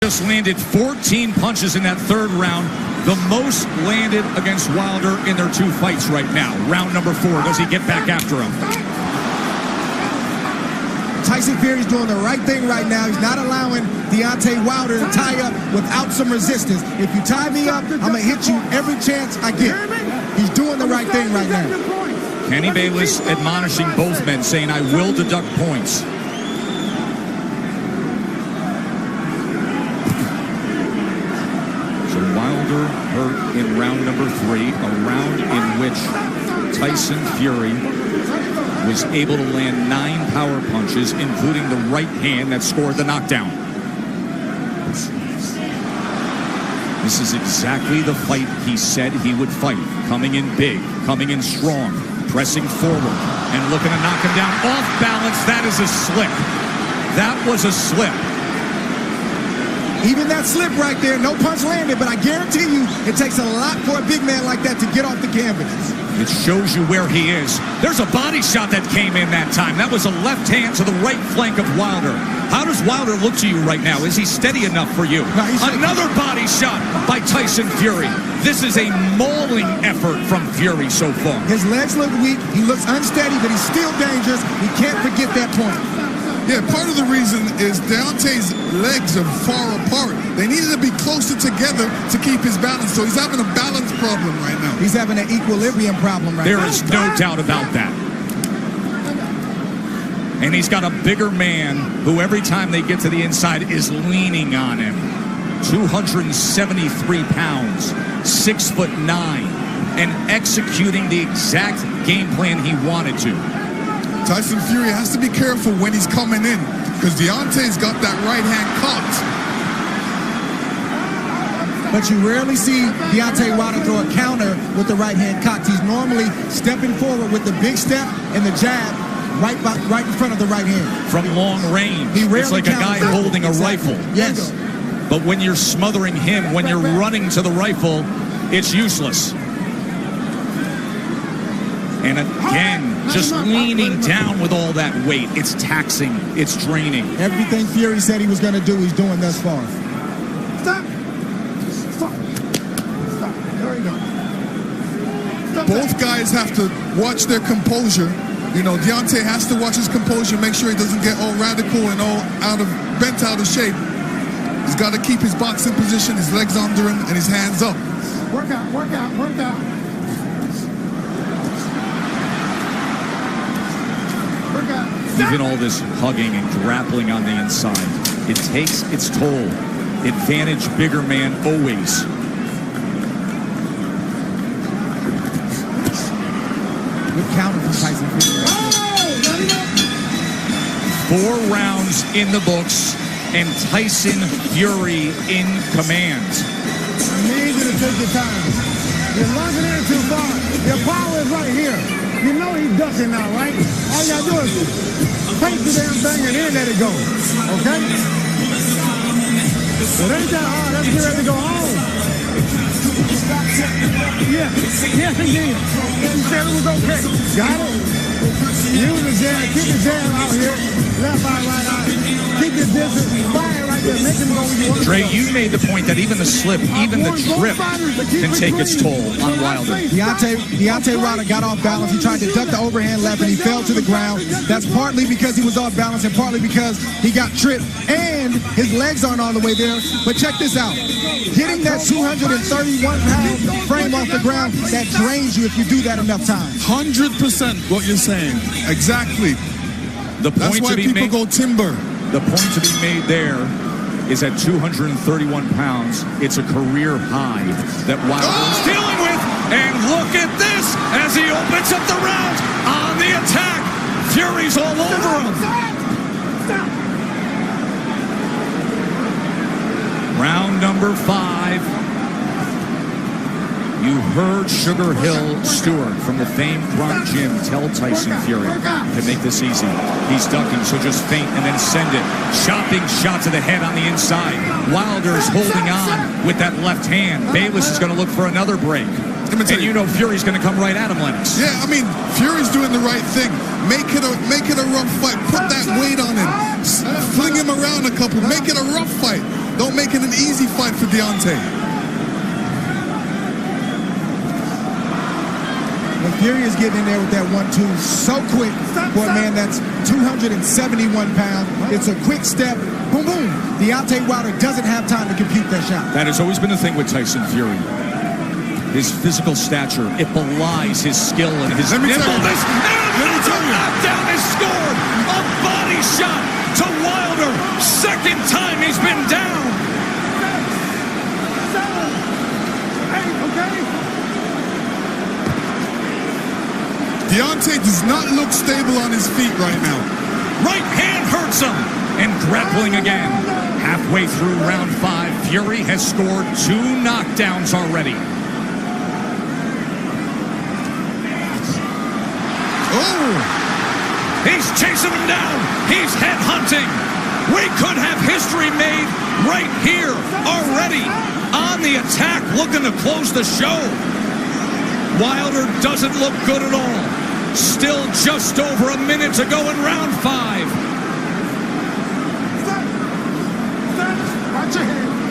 Just landed 14 punches in that third round, the most landed against Wilder in their two fights right now. Round number 4, does he get back after him? Tyson Fury's doing the right thing right now. He's not allowing Deontay Wilder to tie up without some resistance. If you tie me up, I'm going to hit you every chance I get. He's doing the right thing right now. Kenny Bayless admonishing both men, saying, I will deduct points. Wilder hurt in round number 3, a round in which Tyson Fury was able to land 9 power punches, including the right hand that scored the knockdown. This is exactly the fight he said he would fight. Coming in big, coming in strong, pressing forward, and looking to knock him down off balance. That is a slip. That was a slip. Even that slip right there, no punch landed, but I guarantee you it takes a lot for a big man like that to get off the canvas. It shows you where he is. There's a body shot that came in that time. That was a left hand to the right flank of Wilder. How does Wilder look to you right now? Is he steady enough for you? No, another body shot by Tyson Fury. This is a mauling effort from Fury so far. His legs look weak. He looks unsteady, but he's still dangerous. We can't forget that point. Yeah, part of the reason is Deontay's legs are far apart. They needed to be closer together to keep his balance. So he's having a balance problem right now. He's having an equilibrium problem right now. There is no doubt about that. And he's got a bigger man who every time they get to the inside is leaning on him. 273 pounds, 6'9", and executing the exact game plan he wanted to. Tyson Fury has to be careful when he's coming in, because Deontay's got that right hand caught. But you rarely see Deontay Wilder throw a counter with the right hand cocked. He's normally stepping forward with the big step and the jab right in front of the right hand. From long range. It's like a guy holding a rifle. Yes. But when you're smothering him, when you're running to the rifle, it's useless. And again, just leaning down with all that weight. It's taxing. It's draining. Everything Fury said he was going to do, he's doing thus far. Stop. Stop. Stop. There we go. Stop. Both guys have to watch their composure. You know, Deontay has to watch his composure, make sure he doesn't get all radical and all bent out of shape. He's got to keep his boxing position, his legs under him, and his hands up. Work out, work out, work out. Even all this hugging and grappling on the inside, it takes its toll. Advantage bigger man always. Good counter from Tyson Fury. 4 rounds in the books, and Tyson Fury in command. I need you to take your time. You're lunging in too far. Your power is right here. You know he's ducking now, right? All you gotta do is paint the damn thing and then let it go. Okay? It ain't that hard. Let's get ready to go home. Yeah. Yes, indeed. He said it was okay. Got it? Use the jab. Keep the jab out here. Left eye, right eye. Keep your distance. Fire right there. Make him go where you want to go. Dre, you made the point that even the slip, even the trip can take its toll on Wilder. Deontay Wilder got off balance. He tried to duck the overhand left and he fell to the ground. That's partly because he was off balance and partly because he got tripped and his legs aren't all the way there. But check this out. Getting that 231-pound frame off the ground, that drains you if you do that enough times. 100% what you're saying. Exactly. That's why people go timber. The point to be made there is at 231 pounds. It's a career high that Wilder is dealing with. And look at this as he opens up the round on the attack. Fury's all over him. Round number 5. You heard Sugar Hill Stewart from the famed Grunt Gym tell Tyson Fury to make this easy. He's ducking, so just feint and then send it. Chopping shot to the head on the inside. Wilder's holding on with that left hand. Bayless is going to look for another break. And you know Fury's going to come right at him, Lennox. Yeah, I mean, Fury's doing the right thing. Make it a rough fight. Put that weight on him. Fling him around a couple. Make it a rough fight. Don't make it an easy fight for Deontay. When Fury is getting in there with that 1-2 so quick for a man that's 271 pounds. It's a quick step. Boom, boom. Deontay Wilder doesn't have time to compute that shot. That has always been the thing with Tyson Fury. His physical stature, it belies his skill and his nimbleness. Another knockdown is scored. A body shot to Wilder. Second time he's been down. Deontay does not look stable on his feet right now. Right hand hurts him. And grappling again. Halfway through round 5, Fury has scored 2 knockdowns already. Oh! He's chasing him down. He's headhunting. We could have history made right here already. On the attack, looking to close the show. Wilder doesn't look good at all. Still just over a minute to go in round 5.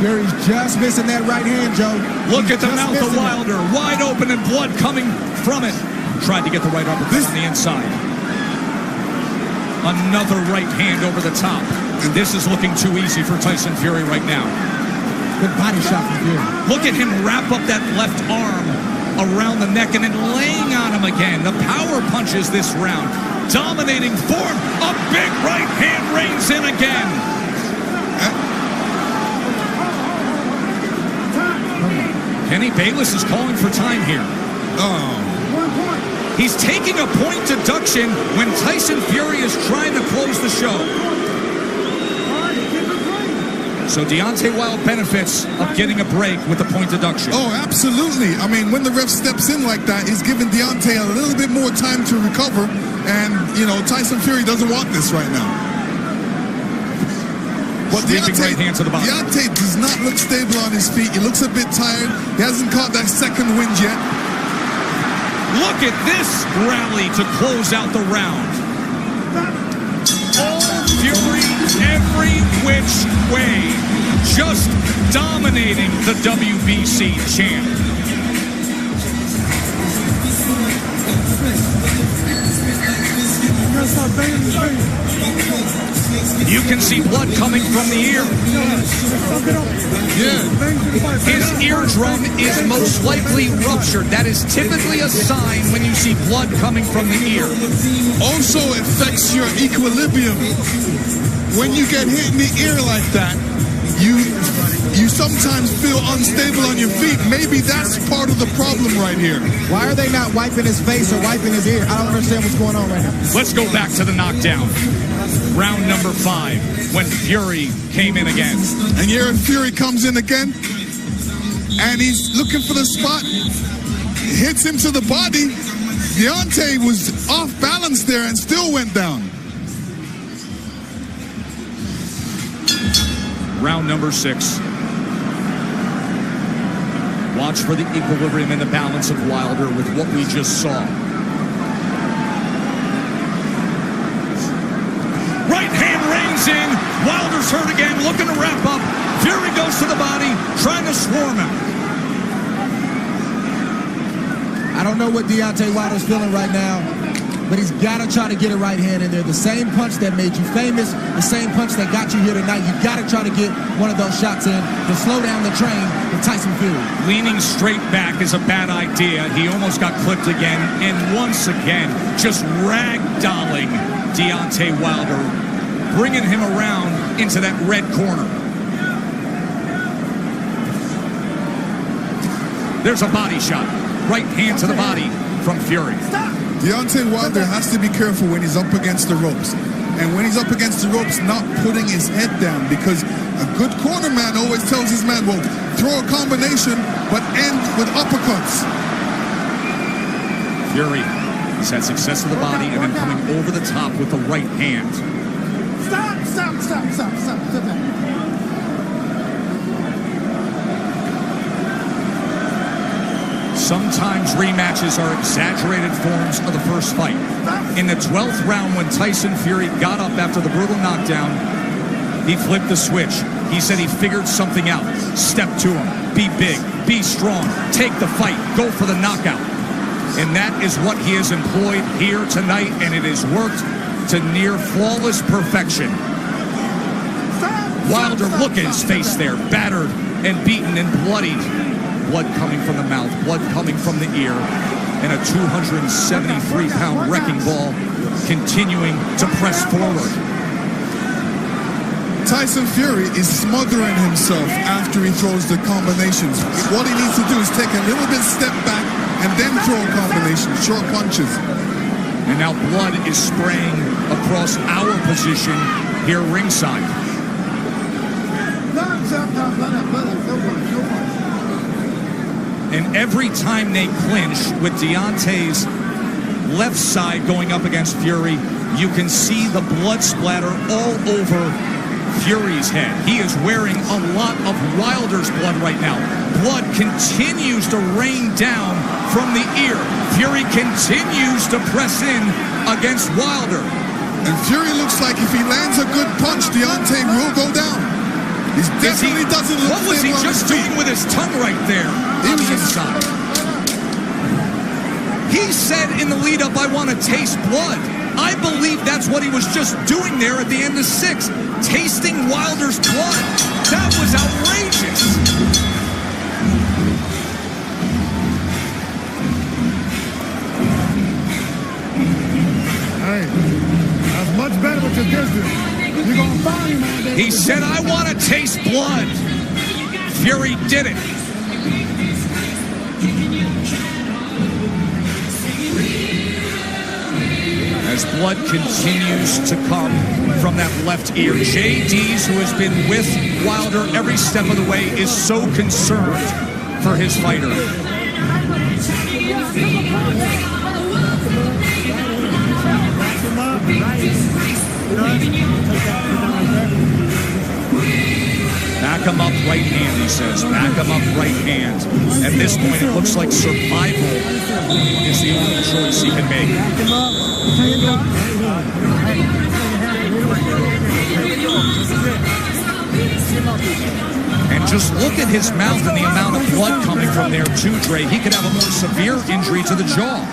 Fury's just missing that right hand, Joe. Look at the mouth of Wilder. Wide open and blood coming from it. Tried to get the right uppercut on the inside. Another right hand over the top. This is looking too easy for Tyson Fury right now. Good body shot from Fury. Look at him wrap up that left arm around the neck and then laying on him again. The power punches this round. Dominating form. A big right hand reigns in again. Kenny Bayless is calling for time here. He's taking a point deduction when Tyson Fury is trying to close the show. So Deontay Wilder benefits of getting a break with the point deduction. Oh, absolutely. I mean, when the ref steps in like that, he's giving Deontay a little bit more time to recover. And, you know, Tyson Fury doesn't want this right now. But Deontay, right hand to the body. Deontay does not look stable on his feet. He looks a bit tired. He hasn't caught that second wind yet. Look at this rally to close out the round. Fury every which way. Just dominating the WBC champ. You can see blood coming from the ear. His eardrum is most likely ruptured. That is typically a sign when you see blood coming from the ear. Also affects your equilibrium. When you get hit in the ear like that, you sometimes feel unstable on your feet. Maybe that's part of the problem right here. Why are they not wiping his face or wiping his ear? I don't understand what's going on right now. Let's go back to the knockdown. Round number 5, when Fury came in again. And here Fury comes in again, and he's looking for the spot. Hits him to the body. Deontay was off balance there and still went down. Round number 6. Watch for the equilibrium and the balance of Wilder with what we just saw. Right hand reins in. Wilder's hurt again, looking to wrap up. Fury goes to the body, trying to swarm him. I don't know what Deontay Wilder's feeling right now, but he's got to try to get a right hand in there. The same punch that made you famous, the same punch that got you here tonight. You got to try to get one of those shots in to slow down the train with Tyson Fury. Leaning straight back is a bad idea. He almost got clipped again, and once again, just ragdolling Deontay Wilder, bringing him around into that red corner. There's a body shot. Right hand to the body from Fury. Deontay Wilder has to be careful when he's up against the ropes. And when he's up against the ropes, not putting his head down, because a good corner man always tells his man, well, throw a combination, but end with uppercuts. Fury has had success with the body and then coming over the top with the right hand. Stop. Sometimes rematches are exaggerated forms of the first fight. In the 12th round, when Tyson Fury got up after the brutal knockdown, he flipped the switch. He said he figured something out. Step to him. Be big. Be strong. Take the fight. Go for the knockout. And that is what he has employed here tonight, and it has worked to near flawless perfection. Wilder, look at his face there, battered and beaten and bloodied. Blood coming from the mouth, blood coming from the ear, and a 273-pound wrecking ball continuing to press forward. Tyson Fury is smothering himself after he throws the combinations. What he needs to do is take a little bit step back and then throw a combination, short punches. And now blood is spraying across our position here ringside. And every time they clinch with Deontay's left side going up against Fury, you can see the blood splatter all over Fury's head. He is wearing a lot of Wilder's blood right now. Blood continues to rain down from the ear. Fury continues to press in against Wilder. And Fury looks like if he lands a good punch, Deontay will go down. He definitely doesn't look. What was he just doing with his tongue right there on the inside? He said in the lead-up, I want to taste blood. I believe that's what he was just doing there at the end of 6, tasting Wilder's blood. That was outrageous. Hey, that's much better with your distance. You're gonna find him out there. He said, I want to taste blood. Fury did it. As blood continues to come from that left ear, JD's, who has been with Wilder every step of the way, is so concerned for his fighter. Back him up right hand, he says. Back him up right hand. At this point, it looks like survival is the only choice he can make. And just look at his mouth and the amount of blood coming from there too, Dre. He could have a more severe injury to the jaw.